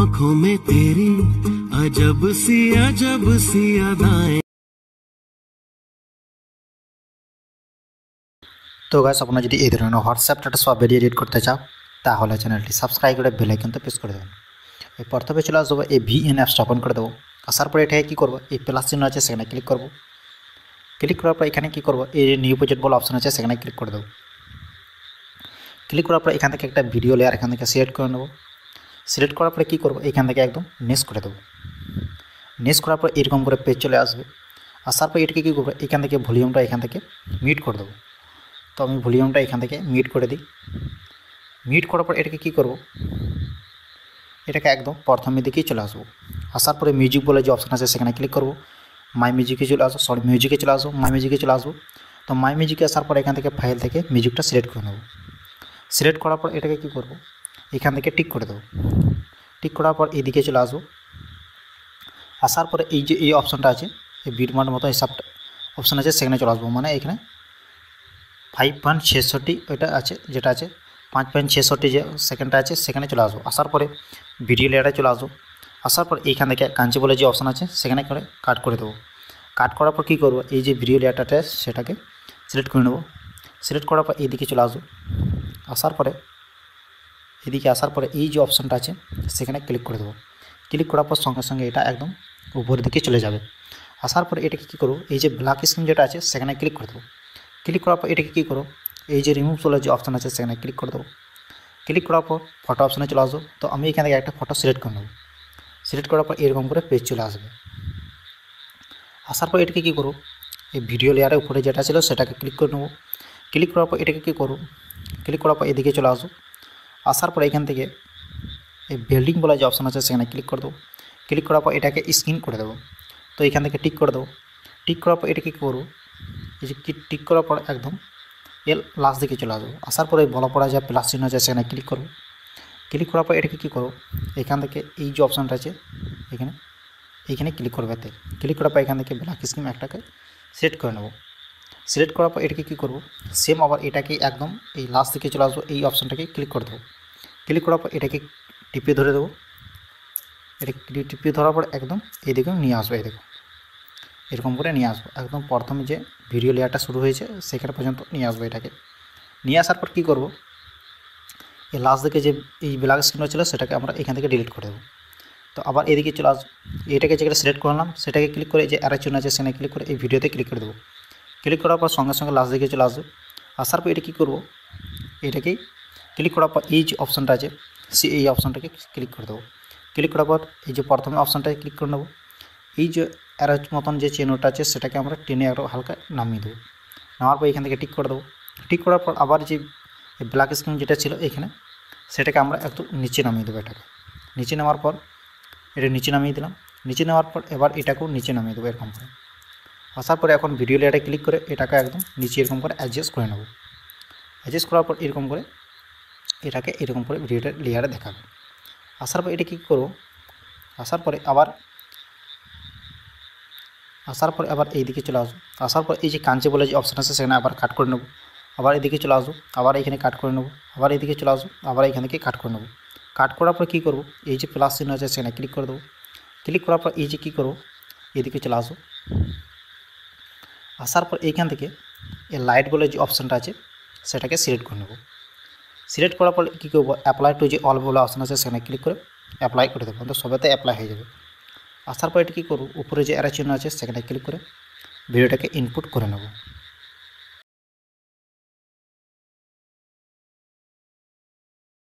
आंखों में तेरी अजब सी अदाएं। তো গাইস আপনারা যদি এই ধরনের হোয়াটসঅ্যাপ স্ট্যাটাস বা ভিডিও এডিট করতে চাও তাহলে চ্যানেলটি সাবস্ক্রাইব করে বেল আইকনটা প্রেস করে দেবেন। এই প্রথমে চলে আসবো এই ভিএন অ্যাপসটা ওপেন করে দেবো। আসার পরে এটাকে কী করবো, এই প্লাস চিহ্ন আছে সেখানে ক্লিক করবো। ক্লিক করার পর এখানে কী করবো, এই নিউ প্রজেক্ট বলে অপশন আছে সেখানে ক্লিক করে দেবো। ক্লিক করার পর এখান থেকে একটা ভিডিও লেয়ার এখান থেকে সিলেক্ট করে নেবো। সিলেক্ট করার পরে কী করবো, এখান থেকে একদম নেক্সট করে দেবো। নেক্সট করার পর এরকম করে পেজ চলে আসবে। আসার পর এটাকে কী করবো, এখান থেকে ভলিউমটা এখান থেকে মিউট করে দেবো। তো আমি ভলিউমটা এখান থেকে মিউট করে দিই। মিউট করার পর এটাকে কী করবো, এটাকে একদম প্রথমের দিকেই চলে আসবো। আসার পরে মিউজিক বলে যে অপশান আছে সেখানে ক্লিক করবো। মাই মিউজিকে চলে আসবো, মিউজিকে চলে আসবো, মাই মিউজিকে চলে আসবো। তো মাই মিউজিকে আসার পর এখান থেকে ফাইল থেকে মিউজিকটা সিলেক্ট করে নেবো। সিলেক্ট করার পর এটাকে কী করবো, এখান থেকে টিক করে দেবো। টিক করার পর এইদিকে চলে আসবো। আসার পরে এই যে এই অপশানটা আছে, এই বিটমার্কের মতো হিসাবটা অপশান আছে সেখানে চলে আসবো। মানে এখানে 5.66 ওইটা আছে, যেটা আছে 5.66 যে সেকেন্ডটা আছে সেখানে চলে আসবো। আসার পরে ভিডিও লেয়ারে চলে আসবো। আসার পর এইখান থেকে কাঞ্চি বলে যে অপশান আছে সেখানে করে কাট করে দেবো। কাট করার পর কী করবো, এই যে ভিডিও লেয়ারটাতে সেটাকে সিলেক্ট করে নেবো। সিলেক্ট করার পর এইদিকে চলে আসবো। আসার পরে এদিকে আসার পরে এই যে অপশানটা আছে সেখানে ক্লিক করে দেবো। ক্লিক করার পর সঙ্গে সঙ্গে এটা একদম উপরের দিকে চলে যাবে। আসার পরে এটাকে কী করবো, এই যে ব্ল্যাক স্ক্রিন যেটা আছে সেখানে ক্লিক করে দেবো। ক্লিক করার পর এটাকে কী করো, এই যে রিমুভ বলে যে অপশান আছে সেখানে ক্লিক করে দেবো। ক্লিক করার পর ফটো অপশানে চলে আসবো। তো আমি এখান থেকে একটা ফটো সিলেক্ট করে নেবো। সিলেক্ট করার পর এরকম করে পেজ চলে আসবে। আসার পর এটাকে কী করবো, এই ভিডিও লেয়ারের উপরে যেটা ছিল সেটাকে ক্লিক করে নেবো। ক্লিক করার পর এটাকে কী করবো, ক্লিক করার পর এদিকে চলে আসবো। আসার পর এখান থেকে এই বিল্ডিং বলে যে অপশান আছে সেখানে ক্লিক করে দেবো। ক্লিক করার পর এটাকে স্ক্রিন করে দেবো। তো এখান থেকে টিক করে দেবো। টিক করার পর এটাকে কী করবো, এই যে টিক করার পর একদম লাস্ট দিকে চলে আসবো। আসার পরে বলা পড়া যা প্লাস চিহ্ন আছে সেখানে ক্লিক করবো। ক্লিক করার পর এটাকে কী করবো, এখান থেকে এই যে অপশানটা আছে এইখানে ক্লিক করবে। এতে ক্লিক করার পর এখান থেকে ব্ল্যাক স্ক্রিন একটাকে সিলেক্ট করে নেবো। সিলেক্ট করার পর এটাকে কী করবো, সেম আবার এটাকে একদম এই লাস্ট দিকে চলে আসবো। এই অপশানটাকে ক্লিক করে দেবো। ক্লিক করার পর এটাকে টিপিয়ে ধরে দেবো। এটা টিপিয়ে ধরার পর একদম এইদিকে নিয়ে আসবো। এই দেখো এরকম করে নিয়ে আসবো, একদম প্রথমে যে ভিডিও লেয়ারটা শুরু হয়েছে সেখানে পর্যন্ত নিয়ে আসবো। এটাকে নিয়ে আসার পর কী করবো, এই লাস্ট দিকে যে এই ব্ল্যাক স্ক্রিনটা ছিল সেটাকে আমরা এখান থেকে ডিলিট করে দেবো। তো আবার এদিকে চলে আসবো। এটাকে যেটা সিলেক্ট করলাম সেটাকে ক্লিক করে যে অ্যারো চিহ্ন আছে সেখানে ক্লিক করে এই ভিডিওতে ক্লিক করে দেবো। ক্লিক করার পর সঙ্গে সঙ্গে লাস্ট দিকে চলে আসবো। আসার পর এটা কী করবো, এটাকেই ক্লিক করার পর এই যে অপশানটা আছে এই অপশানটাকে ক্লিক করে দেবো। ক্লিক করার পর এই যে প্রথমে অপশানটাকে ক্লিক করে নেবো। এই যে অ্যারো মতন যে চিহ্নটা আছে সেটাকে আমরা টেনে আরও হালকা নামিয়ে দেবো। নামার পর এখান থেকে টিক করে দেবো। টিক করার পর আবার যে ব্ল্যাক স্ক্রিন যেটা ছিল এখানে সেটাকে আমরা একটু নিচে নামিয়ে দেবো। এটাকে নিচে নেওয়ার পর এটা নিচে নামিয়ে দিলাম। নিচে নেওয়ার পর এবার এটাকেও নিচে নামিয়ে দেবো এরকম করে। আসার পরে এখন ভিডিও লেয়ারে ক্লিক করে এটাকে একদম নিচে এরকম করে অ্যাডজাস্ট করে নেব। অ্যাডজাস্ট করার পর এরকম করে এটাকে এরকম করে ভিডিওটা লেয়ারে দেখাবে। আসার পর এটা কী করবো, আসার পরে আবার এই দিকে চলে আসবো। আসার পর এই যে কাঞ্চি বলে যে অপশান আছে সেখানে আবার কাট করে নেবো। আবার এদিকে চলে আসবো, আবার এখানে কাট করে নেবো। আবার এদিকে চলে আসবো, আবার এখান থেকে কাট করে নেবো। কাট করার পর কী করবো, এই যে প্লাস চিহ্ন আছে সেখানে ক্লিক করে দেবো। ক্লিক করার পর এই যে কী করবো, এদিকে চলে আসবো। আসার পর এইখান থেকে এই লাইট বলে যে অপশানটা আছে সেটাকে সিলেক্ট করে নেব। সিলেক্ট করার পর কী করবো, অ্যাপ্লাই টু যে অল বলে অপশান আছে সেখানে ক্লিক করে অ্যাপ্লাই করে দেবো। তো সবেতে অ্যাপ্লাই হয়ে যাবে। আসার পর এটা কী করবো, উপরে যে অ্যারো চিহ্ন আছে সেখানে ক্লিক করে ভিডিওটাকে ইনপুট করে নেব।